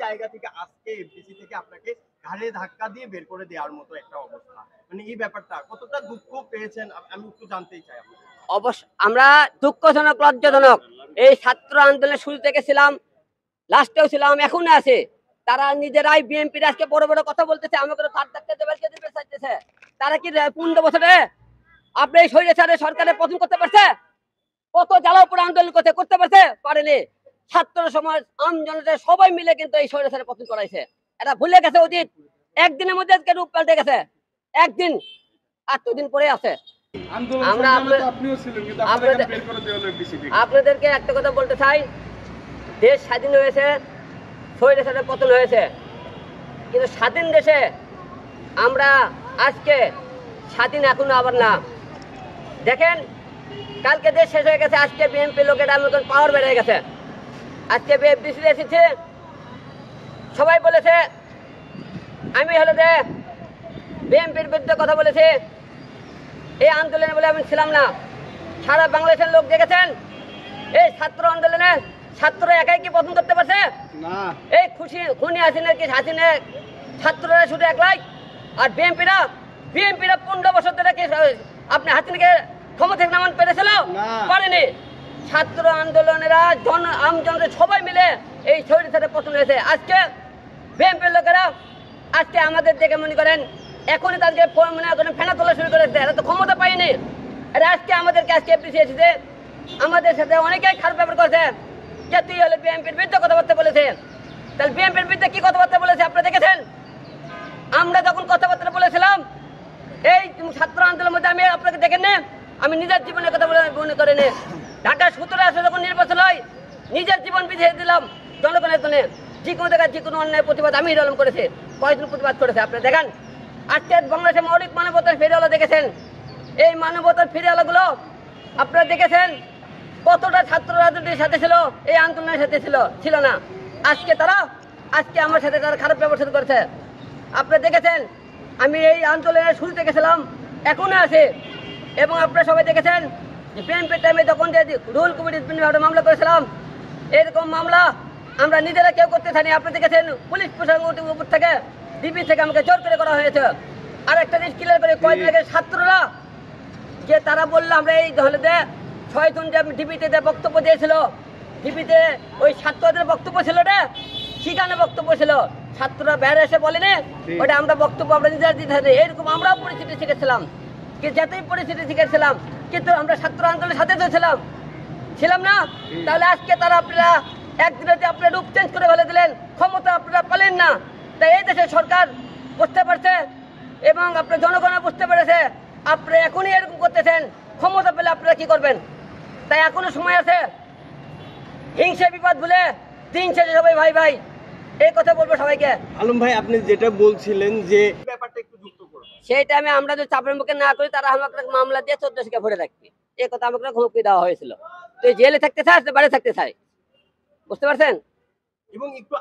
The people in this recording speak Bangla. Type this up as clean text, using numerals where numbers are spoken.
জায়গা থেকে আজকে এফডিসি থেকে আপনাকে ঘাড়ে ধাক্কা দিয়ে বের করে দেওয়ার মতো একটা অবস্থা, মানে এই ব্যাপারটা কতটা দুঃখ পেয়েছেন আমি একটু জানতেই চাই। অবশ্য আমরা দুঃখজনক, লজ্জাজনক। এই ছাত্র আন্দোলনের শুরু থেকে ছিলাম, লাস্টেও ছিলাম, এখনো আছে। তারা নিজেরাই বিএনপির আজকে বড় বড় কথা বলতেছে, আমাকে ঘাট ধাক্কা দিতে চাইতেছে। তারা কি 15 বছরে আপনি এই স্বৈরাচারের সরকারের পতন করতে পারছে? কত জ্বালাও পড়ে আন্দোলন করতে পারছে? পারেনি। ছাত্র সমাজ, আম জনতা সবাই মিলে কিন্তু এই স্বৈরাচারের পতন করাইছে। এটা ভুলে গেছে অতীত। একদিনের মধ্যে আজকে রূপ পাল্টে গেছে। একদিন, 8 দিন পরে আছে। আমরা আপনাদেরকে একটা কথা বলতে চাই, দেশ স্বাধীন হয়েছে, স্বৈরাচারের পতন হয়েছে, কিন্তু স্বাধীন দেশে আমরা আজকে স্বাধীন এখনো আবার না। দেখেন, কালকে দেশ শেষ হয়ে গেছে, আজকে বিএনপি লোকেরা নতুন পাওয়ার বেড়ে গেছে। আজকে এফডিসি এসেছে, সবাই বলেছে আমি হলো যে বিএনপির বিরুদ্ধে কথা বলেছে, এই আন্দোলনে বলে আমি ছিলাম না। সারা বাংলাদেশের লোক দেখেছেন এই ছাত্র আন্দোলনে ছাত্ররা একাই কি পতন করতে পারছে না? এই খুনি হাসিনার কি হাসিনা ছাত্ররা শুধু একলাই, আর বিএনপিরা 15 বছর ধরে কি আপনি হাসিনাকে ক্ষমতা থেকে নামান পেরেছিল? পারেনি। ছাত্র আন্দোলনেরা আমজনতা সবাই মিলে এই স্বৈরাচারের পতন হয়েছে। আজকে বিএনপির লোকেরা আজকে আমাদের দেখে মনে করেন এখনই তাদেরকে মনে করেন ফেনা তোলা শুরু করেছে, এরা তো ক্ষমতা পায়নি। এরা আজকে আমাদেরকে আজকে এফডিসি এসেছে, আমাদের সাথে অনেকেই খারাপ ব্যাপার করেছে, যে তুই হলে বিএনপির বিরুদ্ধে কথাবার্তা বলেছে। তাহলে বিএনপির বিরুদ্ধে কি কথাবার্তা বলেছে আপনারা দেখেছেন? আমরা যখন কথাবার্তা বলেছিলাম এই ছাত্র আন্দোলনের মধ্যে, আমি আপনাকে দেখেন না, আমি নিজের জীবনের কথা মনে করে নে। ঢাকা 17 আসলে যখন নির্বাচন হয়, নিজের জীবন বিছিয়ে দিলাম জনগণের জন্য। যে কোনো জায়গায় যে কোনো অন্যায় প্রতিবাদ আমি হিরোলম করেছি, কয়েকজন প্রতিবাদ করেছে। আপনি দেখেন আজকে বাংলাদেশে মৌলিক মানবতার ফেরিওয়ালা দেখেছেন, এই মানবতার ফেরিওয়ালাগুলো আপনারা দেখেছেন কতটা ছাত্র রাজনীতির সাথে ছিল, এই আন্দোলনের সাথে ছিল না। আজকে আমার সাথে তারা খারাপ ব্যবহার শুরু করেছে। আপনারা দেখেছেন আমি এই আন্দোলনের শুরু থেকে ছিলাম, এখনো আছে। এবং আপনারা সবাই দেখেছেন যে বিএনপির টাইমে যখন যে রুল কমিটি মামলা করেছিলাম, এরকম মামলা আমরা নিজেরা কেউ করতে চাইনি। আপনি দেখেছেন পুলিশ প্রশাসন উপর থেকে, ডিবি থেকে আমাকে জোর করে করা হয়েছে। আর একটা জিনিস ক্লিয়ার করে, কয়েকদিন আগে ছাত্ররা যে তারা বললো আমরা এই হলে 6 জন যে ডিবিতে বক্তব্য দিয়েছিল, ডিবিতে ওই ছাত্রদের বক্তব্য ছিল রে, সেখানে বক্তব্য ছিল, ছাত্ররা বের এসে বলেনি ওটা আমরা বক্তব্য আমরা নিজেরা দিতে হবে। এরকম আমরাও পরিস্থিতি শিখেছিলাম, কি যতই পরিস্থিতি শিখেছিলাম, কিন্তু আমরা ছাত্র আন্দোলনের সাথে তো ছিলাম না। তাহলে আজকে তারা আপনারা একদিনে আপনারা রূপ চেঞ্জ করে ফেলে দিলেন, ক্ষমতা আপনারা পেলেন না। তাই এই দেশের সরকার বুঝতে পারছে এবং আপনার জনগণ বুঝতে পেরেছে আপনারা এখনই এরকম করতেছেন, ক্ষমতা পেলে আপনারা কি করবেন? তাই এখনো সময় আছে, হিংসা বিবাদ ভুলে দিন শেষে সবাই ভাই ভাই, এই কথা বলবো সবাইকে। আলম ভাই, আপনি যেটা বলছিলেন যে ব্যাপারটা একটু যুক্ত করুন। সেই টাইমে আমরা যদি চাপের মুখে না করি, তারা আমাকে মামলা দিয়ে 14 শিখে ভরে রাখবে, এই কথা আমাকে হুমকি দেওয়া হয়েছিল। তো জেলে থাকতে চায়, বাড়ি থাকতে চায়, বুঝতে পারছেন? এবং একটু